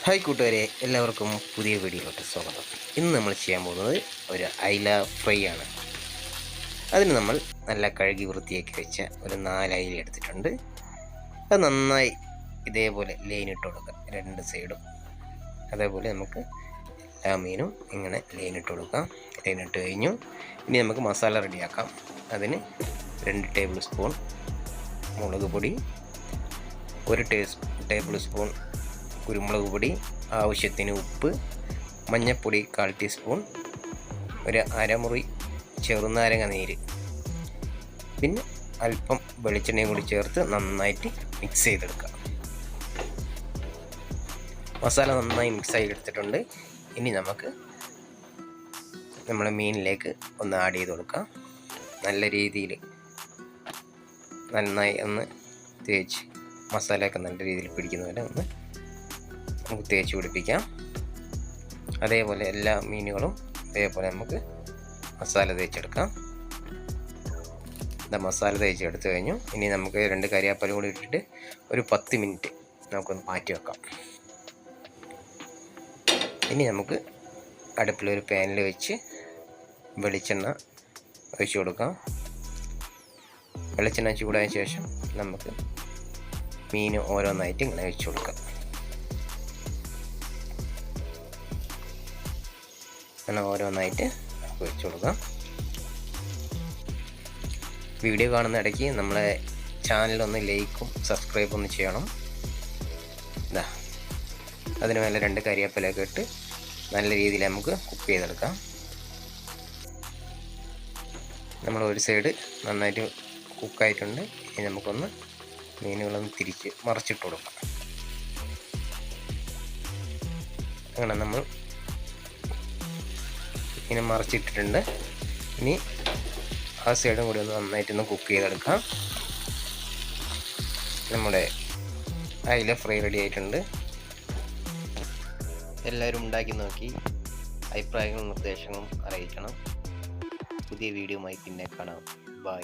Hi കൂട്ടുകാരെ, എല്ലാവർക്കും പുതിയ വീഡിയോയിലോട്ട് സ്വാഗതം. ഇന്ന് നമ്മൾ ചെയ്യാൻ പോകുന്നത് ഒരു അയില ഫ്രൈ ആണ്. അതിന് നമ്മൾ നല്ല കഴുകി വൃത്തിയാക്കി വെച്ച ഒരു 4 അയില എടുത്തിട്ടുണ്ട്. അത് നന്നായി ഇതേപോലെ ലൈനിട്ട് കൊടുക്കുക, രണ്ട് സൈഡും. അതേപോലെ നമുക്ക് എല്ലാ മീനും ഇങ്ങനെ ലൈനിട്ട് കൊടുക്കാം. ലൈനിട്ട് കഴിഞ്ഞു. ഇനി നമുക്ക് മസാല റെഡിയാക്കാം. അതിന് 2 ടേബിൾ സ്പൂൺ മുളക് പൊടി, 1 ടേബിൾ സ്പൂൺ കുരുമുളക് പൊടി, ആവശ്യത്തിന് ഉപ്പ്, മഞ്ഞൾപ്പൊടി 1/4 ടീസ്പൂൺ, ഒരു അരമുറി ചെറുനാരങ്ങ നീര്, പിന്നെ അല്പം വെളിച്ചെണ്ണയും കൂടി ചേർത്ത് നന്നായിട്ട് മിക്സ് ചെയ്തെടുക്കുക. മസാല നന്നായി മിക്സ് ചെയ്തെടുത്തിട്ടുണ്ട്. ഇനി നമുക്ക് നമ്മുടെ മീനിലേക്ക് ഒന്ന് ആഡ് ചെയ്ത് കൊടുക്കാം. നല്ല രീതിയിൽ നന്നായി ഒന്ന് തേച്ച് മസാലയൊക്കെ നല്ല രീതിയിൽ പിടിക്കുന്ന പോലെ ഒന്ന് നമുക്ക് തേച്ച് പിടിപ്പിക്കാം. അതേപോലെ എല്ലാ മീനുകളും അതേപോലെ നമുക്ക് മസാല തേച്ചെടുക്കാം. മസാല തേച്ചെടുത്ത് കഴിഞ്ഞു. ഇനി നമുക്ക് 2 കരിയാപ്പല കൂടി ഇട്ടിട്ട് ഒരു 10 മിനിറ്റ് നമുക്കൊന്ന് മാറ്റി വെക്കാം. ഇനി നമുക്ക് അടുപ്പിലൊരു പാനിൽ വെച്ച് വെളിച്ചെണ്ണ ഒഴിച്ചു കൊടുക്കാം. വെളിച്ചെണ്ണ ചൂടായ ശേഷം നമുക്ക് മീൻ ഓരോന്നായിട്ട് ഇങ്ങനെ വെച്ച് കൊടുക്കാം. അങ്ങനെ ഓരോന്നായിട്ട് വെച്ച് കൊടുക്കാം. വീഡിയോ കാണുന്ന ഇടയ്ക്ക് നമ്മളെ ചാനലൊന്ന് ലൈക്കും സബ്സ്ക്രൈബും ഒന്ന് ചെയ്യണം. അതിന് മേലെ 2 കരിയാപ്പിലൊക്കെ ഇട്ട് നല്ല രീതിയിൽ നമുക്ക് കുക്ക് ചെയ്തെടുക്കാം. നമ്മൾ ഒരു സൈഡ് നന്നായിട്ട് കുക്കായിട്ടുണ്ട്. ഇനി നമുക്കൊന്ന് മീനുകളൊന്ന് തിരിച്ച് മറിച്ചിട്ട് കൊടുക്കാം. അങ്ങനെ നമ്മൾ ഇങ്ങനെ മറിച്ചിട്ടിട്ടുണ്ട്. ഇനി ആ സൈഡും കൂടി ഒന്ന് നന്നായിട്ടൊന്ന് കുക്ക് ചെയ്തെടുക്കാം. നമ്മുടെ അയില ഫ്രൈ റെഡി ആയിട്ടുണ്ട്. എല്ലാവരും ഉണ്ടാക്കി നോക്കി അഭിപ്രായങ്ങളും നിർദ്ദേശങ്ങളും അറിയിക്കണം. പുതിയ വീഡിയോയുമായി പിന്നെ കാണാം. ബൈ.